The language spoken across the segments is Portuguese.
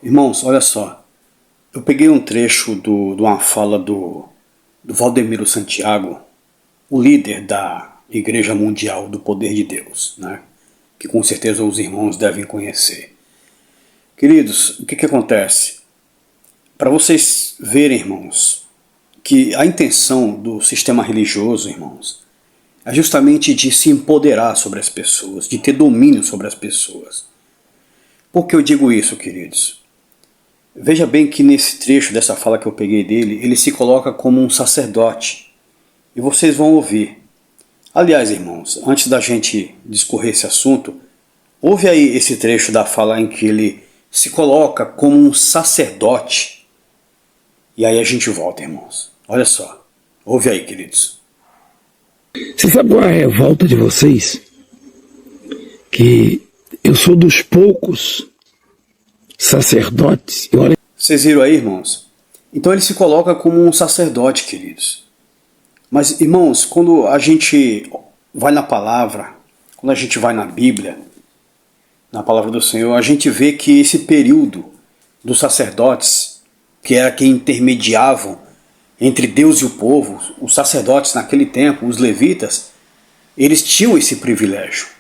Irmãos, olha só. Eu peguei um trecho de uma fala do Valdemiro Santiago, o líder da Igreja Mundial do Poder de Deus, né? Que com certeza os irmãos devem conhecer. Queridos, o que acontece? Para vocês verem, irmãos, que a intenção do sistema religioso, irmãos, é justamente de se empoderar sobre as pessoas, de ter domínio sobre as pessoas. Por que eu digo isso, queridos? Veja bem que nesse trecho dessa fala que eu peguei dele, ele se coloca como um sacerdote. E vocês vão ouvir. Aliás, irmãos, antes da gente discorrer esse assunto, ouve aí esse trecho da fala em que ele se coloca como um sacerdote. E aí a gente volta, irmãos. Olha só. Ouve aí, queridos. Você sabe qual é a revolta de vocês? Que eu sou dos poucos sacerdotes. Vocês viram aí, irmãos? Então ele se coloca como um sacerdote, queridos. Mas, irmãos, quando a gente vai na palavra, quando a gente vai na Bíblia, na palavra do Senhor, a gente vê que esse período dos sacerdotes, que era quem intermediavam entre Deus e o povo, os sacerdotes naquele tempo, os levitas, eles tinham esse privilégio.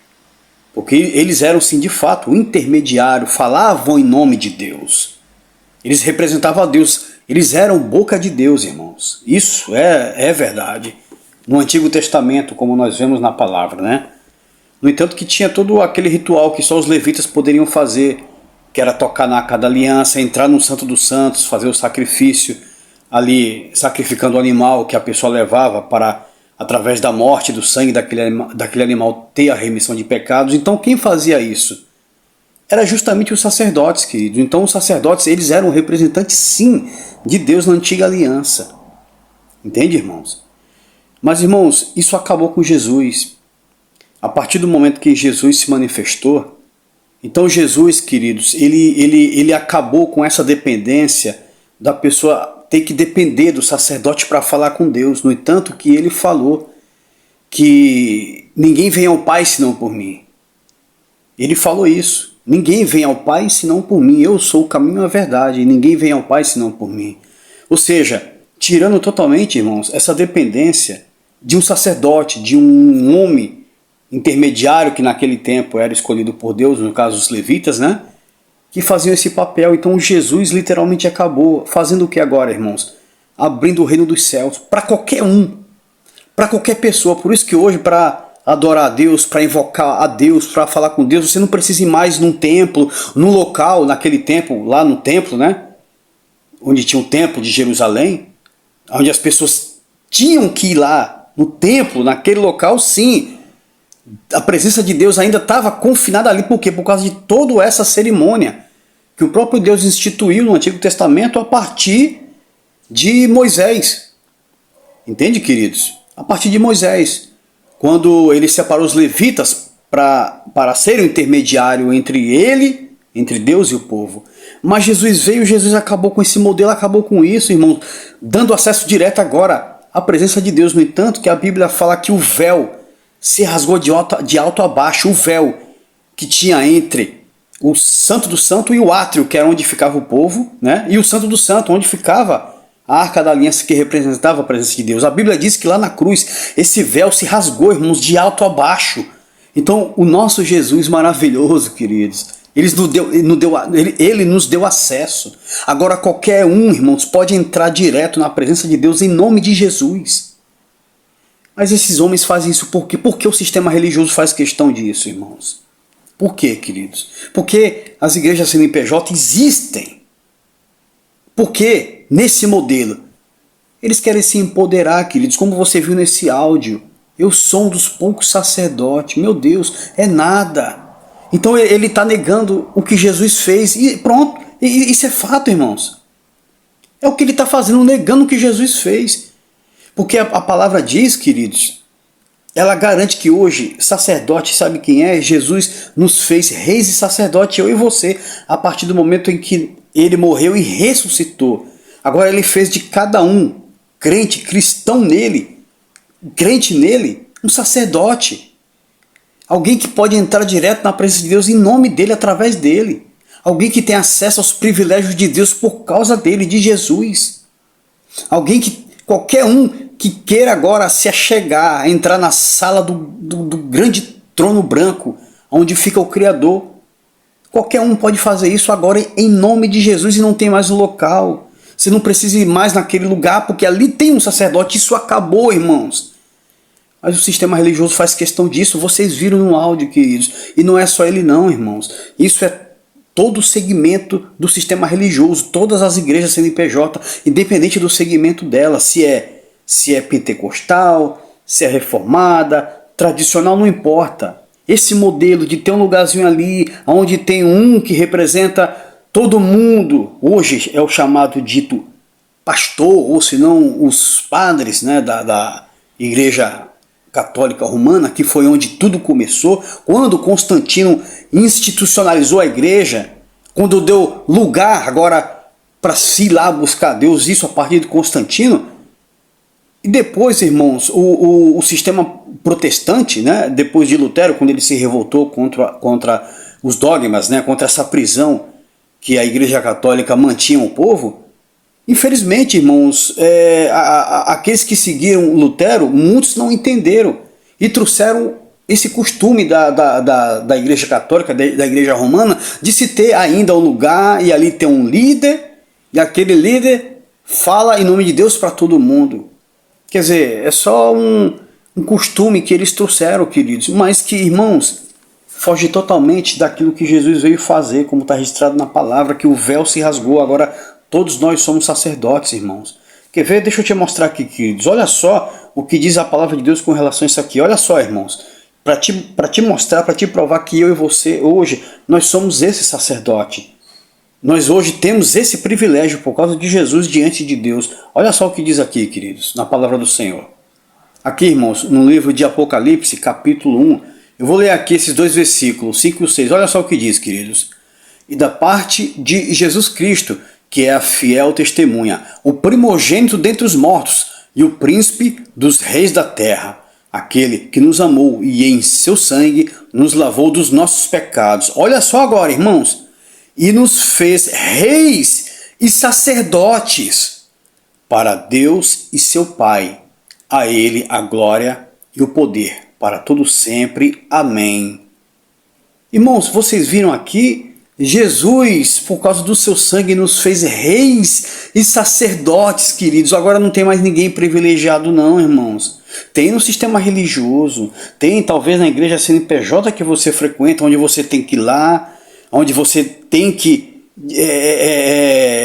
Porque eles eram, sim, de fato, o intermediário, falavam em nome de Deus. Eles representavam a Deus, eles eram boca de Deus, irmãos. Isso é verdade. No Antigo Testamento, como nós vemos na palavra, né? No entanto, que tinha todo aquele ritual que só os levitas poderiam fazer, que era tocar na Arca da Aliança, entrar no Santo dos Santos, fazer o sacrifício, ali sacrificando o animal que a pessoa levava para, através da morte, do sangue daquele animal, ter a remissão de pecados. Então quem fazia isso? Era justamente os sacerdotes, queridos. Então os sacerdotes, eles eram representantes, sim, de Deus na antiga aliança. Entende, irmãos? Mas, irmãos, isso acabou com Jesus. A partir do momento que Jesus se manifestou, então Jesus, queridos, ele acabou com essa dependência da pessoa ter que depender do sacerdote para falar com Deus. No entanto, que ele falou que ninguém vem ao Pai senão por mim. Ele falou isso. Ninguém vem ao Pai senão por mim. Eu sou o caminho e a verdade. E ninguém vem ao Pai senão por mim. Ou seja, tirando totalmente, irmãos, essa dependência de um sacerdote, de um homem intermediário que naquele tempo era escolhido por Deus, no caso os levitas, né? Que faziam esse papel. Então Jesus literalmente acabou fazendo o que agora, irmãos? Abrindo o reino dos céus para qualquer um, para qualquer pessoa. Por isso que hoje, para adorar a Deus, para invocar a Deus, para falar com Deus, você não precisa ir mais num templo, num local, naquele tempo, lá no templo, né? Onde tinha o templo de Jerusalém, onde as pessoas tinham que ir lá no templo, naquele local, sim. A presença de Deus ainda estava confinada ali. Por quê? Por causa de toda essa cerimônia que o próprio Deus instituiu no Antigo Testamento a partir de Moisés. Entende, queridos? A partir de Moisés. Quando ele separou os levitas para ser o intermediário entre ele, entre Deus e o povo. Mas Jesus veio, Jesus acabou com esse modelo, acabou com isso, irmão, dando acesso direto agora à presença de Deus. No entanto, que a Bíblia fala que o véu se rasgou de alto a baixo, o véu que tinha entre o Santo do Santo e o átrio, que era onde ficava o povo, né? E o Santo do Santo, onde ficava a Arca da Aliança, que representava a presença de Deus. A Bíblia diz que lá na cruz esse véu se rasgou, irmãos, de alto a baixo. Então o nosso Jesus maravilhoso, queridos, ele nos deu acesso. Agora qualquer um, irmãos, pode entrar direto na presença de Deus em nome de Jesus. Mas esses homens fazem isso por quê? Por que o sistema religioso faz questão disso, irmãos? Por quê, queridos? Porque as igrejas CNPJ existem. Porque nesse modelo eles querem se empoderar, queridos, como você viu nesse áudio. Eu sou um dos poucos sacerdotes. Meu Deus, é nada. Então ele está negando o que Jesus fez e pronto. Isso é fato, irmãos. É o que ele está fazendo, negando o que Jesus fez. Porque a palavra diz, queridos, ela garante que hoje sacerdote, sabe quem é? Jesus nos fez reis e sacerdote, eu e você, a partir do momento em que ele morreu e ressuscitou. Agora ele fez de cada um, crente, cristão nele, crente nele, um sacerdote. Alguém que pode entrar direto na presença de Deus em nome dele, através dele. Alguém que tem acesso aos privilégios de Deus por causa dele, de Jesus. Alguém que, qualquer um que queira agora se achegar, entrar na sala do grande trono branco, onde fica o Criador. Qualquer um pode fazer isso agora em nome de Jesus e não tem mais um local. Você não precisa ir mais naquele lugar, porque ali tem um sacerdote. Isso acabou, irmãos. Mas o sistema religioso faz questão disso. Vocês viram no áudio, queridos. E não é só ele não, irmãos. Isso é todo o segmento do sistema religioso. Todas as igrejas CNPJ, independente do segmento dela. Se é pentecostal, se é reformada, tradicional, não importa. Esse modelo de ter um lugarzinho ali, onde tem um que representa todo mundo, hoje é o chamado dito pastor, ou se não os padres, né, da Igreja Católica Romana, que foi onde tudo começou, quando Constantino institucionalizou a igreja, quando deu lugar agora para se ir lá buscar Deus, isso a partir de Constantino. E depois, irmãos, o sistema protestante, né, depois de Lutero, quando ele se revoltou contra os dogmas, né, contra essa prisão que a Igreja Católica mantinha o povo, infelizmente, irmãos, aqueles que seguiram Lutero, muitos não entenderam e trouxeram esse costume da Igreja Católica, da Igreja Romana, de se ter ainda um lugar e ali ter um líder, e aquele líder fala em nome de Deus para todo mundo. Quer dizer, é só um costume que eles trouxeram, queridos, mas que, irmãos, foge totalmente daquilo que Jesus veio fazer, como está registrado na palavra, que o véu se rasgou. Agora todos nós somos sacerdotes, irmãos. Quer ver? Deixa eu te mostrar aqui, queridos. Olha só o que diz a palavra de Deus com relação a isso aqui. Olha só, irmãos, para te mostrar, para te provar que eu e você, hoje, nós somos esse sacerdote. Nós hoje temos esse privilégio por causa de Jesus diante de Deus. Olha só o que diz aqui, queridos, na palavra do Senhor. Aqui, irmãos, no livro de Apocalipse, capítulo 1, eu vou ler aqui esses dois versículos, 5 e 6. Olha só o que diz, queridos. E da parte de Jesus Cristo, que é a fiel testemunha, o primogênito dentre os mortos e o príncipe dos reis da terra, aquele que nos amou e em seu sangue nos lavou dos nossos pecados. Olha só agora, irmãos. E nos fez reis e sacerdotes para Deus e seu Pai. A ele a glória e o poder para todo sempre. Amém. Irmãos, vocês viram aqui? Jesus, por causa do seu sangue, nos fez reis e sacerdotes, queridos. Agora não tem mais ninguém privilegiado não, irmãos. Tem no sistema religioso, tem talvez na igreja CNPJ que você frequenta, onde você tem que ir lá, onde você tem que,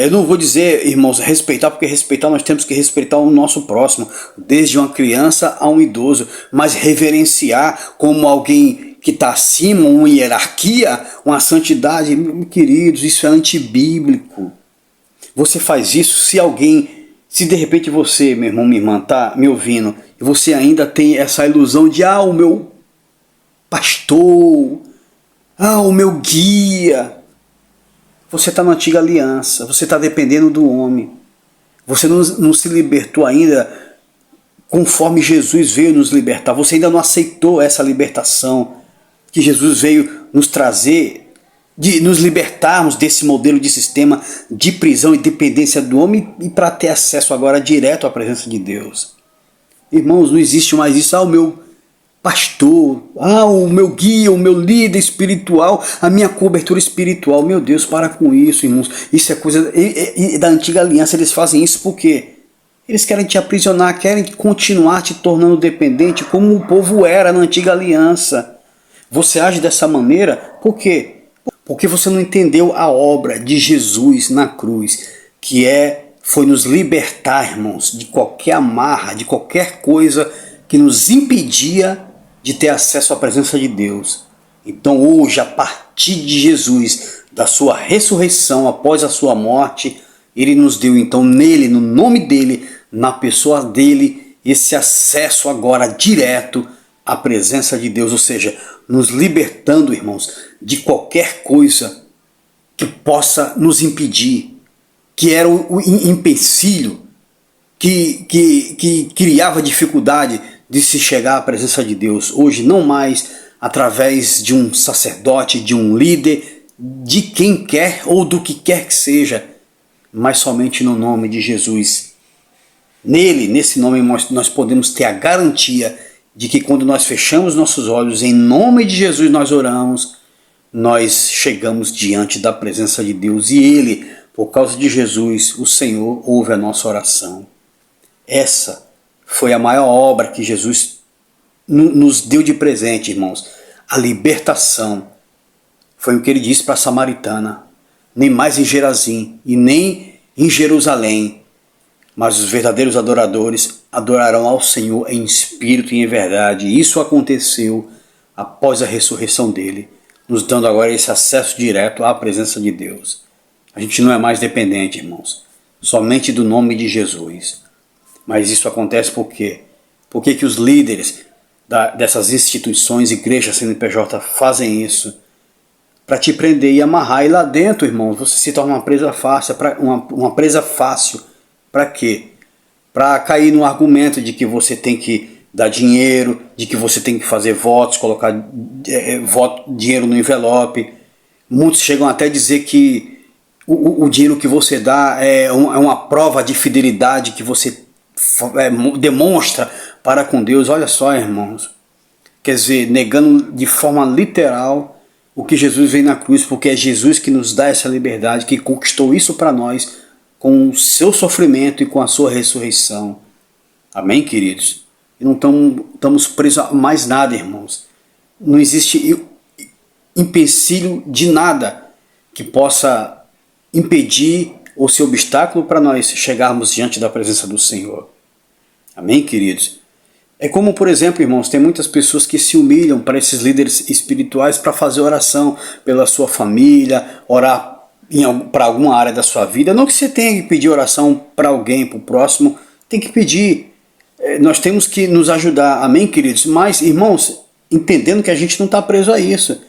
eu não vou dizer, irmãos, respeitar, porque respeitar nós temos que respeitar o nosso próximo, desde uma criança a um idoso, mas reverenciar como alguém que está acima, uma hierarquia, uma santidade, queridos, isso é antibíblico. Você faz isso se de repente você, meu irmão, minha irmã, está me ouvindo, e você ainda tem essa ilusão de, o meu pastor, o meu guia. Você está na antiga aliança, você está dependendo do homem. Você não se libertou ainda conforme Jesus veio nos libertar. Você ainda não aceitou essa libertação que Jesus veio nos trazer, de nos libertarmos desse modelo de sistema de prisão e dependência do homem e para ter acesso agora direto à presença de Deus. Irmãos, não existe mais isso. O meu pastor, o meu guia, o meu líder espiritual, a minha cobertura espiritual. Meu Deus, para com isso, irmãos. Isso é coisa da antiga aliança. Eles fazem isso porque eles querem te aprisionar, querem continuar te tornando dependente como o povo era na antiga aliança. Você age dessa maneira por quê? Porque você não entendeu a obra de Jesus na cruz, que foi nos libertar, irmãos, de qualquer amarra, de qualquer coisa que nos impedia de ter acesso à presença de Deus. Então hoje, a partir de Jesus, da sua ressurreição após a sua morte, ele nos deu então nele, no nome dele, na pessoa dele, esse acesso agora direto à presença de Deus, ou seja, nos libertando, irmãos, de qualquer coisa que possa nos impedir, que era o empecilho, que criava dificuldade de se chegar à presença de Deus. Hoje não mais através de um sacerdote, de um líder, de quem quer ou do que quer que seja, mas somente no nome de Jesus. Nele, nesse nome, nós podemos ter a garantia de que quando nós fechamos nossos olhos, em nome de Jesus nós oramos, nós chegamos diante da presença de Deus e Ele, por causa de Jesus, o Senhor ouve a nossa oração. Essa foi a maior obra que Jesus nos deu de presente, irmãos. A libertação. Foi o que ele disse para a samaritana. Nem mais em Gerazim e nem em Jerusalém, mas os verdadeiros adoradores adorarão ao Senhor em espírito e em verdade. Isso aconteceu após a ressurreição dele, nos dando agora esse acesso direto à presença de Deus. A gente não é mais dependente, irmãos, somente do nome de Jesus. Mas isso acontece por quê? Por que os líderes dessas instituições, igrejas, CNPJ, fazem isso? Para te prender e amarrar. E lá dentro, irmãos, você se torna uma presa fácil. Uma presa fácil. Para quê? Para cair no argumento de que você tem que dar dinheiro, de que você tem que fazer votos, colocar dinheiro no envelope. Muitos chegam até a dizer que o dinheiro que você dá é uma prova de fidelidade que você demonstra para com Deus. Olha só, irmãos. Quer dizer, negando de forma literal o que Jesus veio na cruz, porque é Jesus que nos dá essa liberdade, que conquistou isso para nós com o seu sofrimento e com a sua ressurreição. Amém, queridos? E não estamos presos a mais nada, irmãos. Não existe empecilho de nada que possa impedir ou ser obstáculo para nós chegarmos diante da presença do Senhor. Amém, queridos? É como, por exemplo, irmãos, tem muitas pessoas que se humilham para esses líderes espirituais para fazer oração pela sua família, orar para alguma área da sua vida. Não que você tenha que pedir oração para alguém, para o próximo, tem que pedir. Nós temos que nos ajudar, amém, queridos? Mas, irmãos, entendendo que a gente não está preso a isso,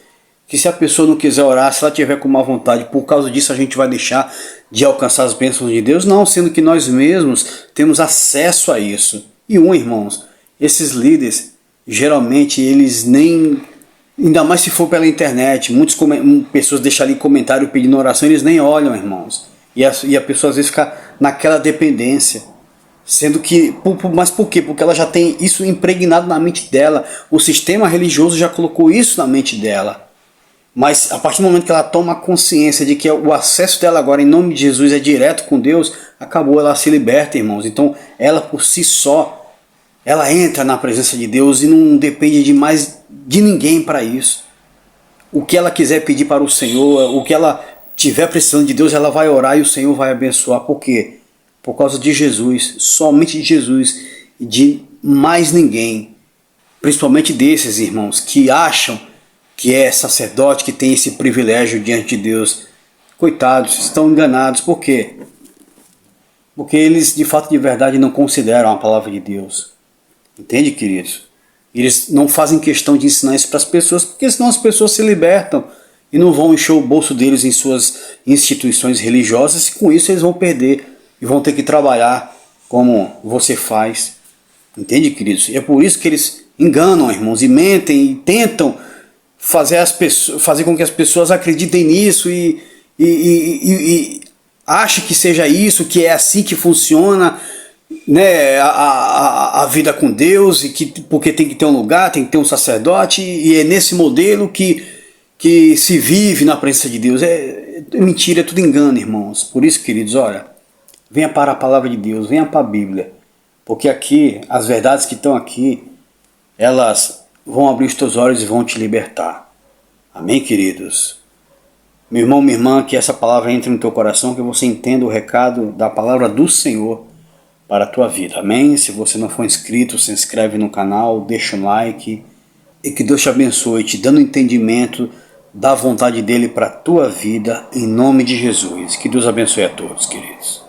que se a pessoa não quiser orar, se ela tiver com má vontade, por causa disso a gente vai deixar de alcançar as bênçãos de Deus? Não, sendo que nós mesmos temos acesso a isso. E irmãos, esses líderes, geralmente eles nem, ainda mais se for pela internet, muitas pessoas deixam ali comentário pedindo oração, eles nem olham, irmãos. E a pessoa às vezes fica naquela dependência. Sendo que, mas por quê? Porque ela já tem isso impregnado na mente dela. O sistema religioso já colocou isso na mente dela. Mas a partir do momento que ela toma consciência de que o acesso dela agora em nome de Jesus é direto com Deus, acabou, ela se liberta, irmãos. Então ela por si só, ela entra na presença de Deus e não depende de mais de ninguém para isso. O que ela quiser pedir para o Senhor, o que ela tiver precisando de Deus, ela vai orar e o Senhor vai abençoar. Por quê? Por causa de Jesus, somente de Jesus e de mais ninguém. Principalmente desses irmãos que acham que é sacerdote, que tem esse privilégio diante de Deus. Coitados, estão enganados. Por quê? Porque eles de fato de verdade não consideram a palavra de Deus. Entende, queridos? Eles não fazem questão de ensinar isso para as pessoas, porque senão as pessoas se libertam e não vão encher o bolso deles em suas instituições religiosas, e com isso eles vão perder e vão ter que trabalhar como você faz. Entende, queridos? E é por isso que eles enganam, irmãos, e mentem e tentam fazer com que as pessoas acreditem nisso e achem que seja isso, que é assim que funciona, né, a vida com Deus, e porque tem que ter um lugar, tem que ter um sacerdote, e é nesse modelo que se vive na presença de Deus. É mentira, é tudo engano, irmãos. Por isso, queridos, olha, venha para a palavra de Deus, venha para a Bíblia, porque aqui, as verdades que estão aqui, elas vão abrir os teus olhos e vão te libertar. Amém, queridos? Meu irmão, minha irmã, que essa palavra entre no teu coração, que você entenda o recado da palavra do Senhor para a tua vida. Amém? Se você não for inscrito, se inscreve no canal, deixa um like, e que Deus te abençoe, te dando entendimento da vontade dele para a tua vida, em nome de Jesus. Que Deus abençoe a todos, queridos.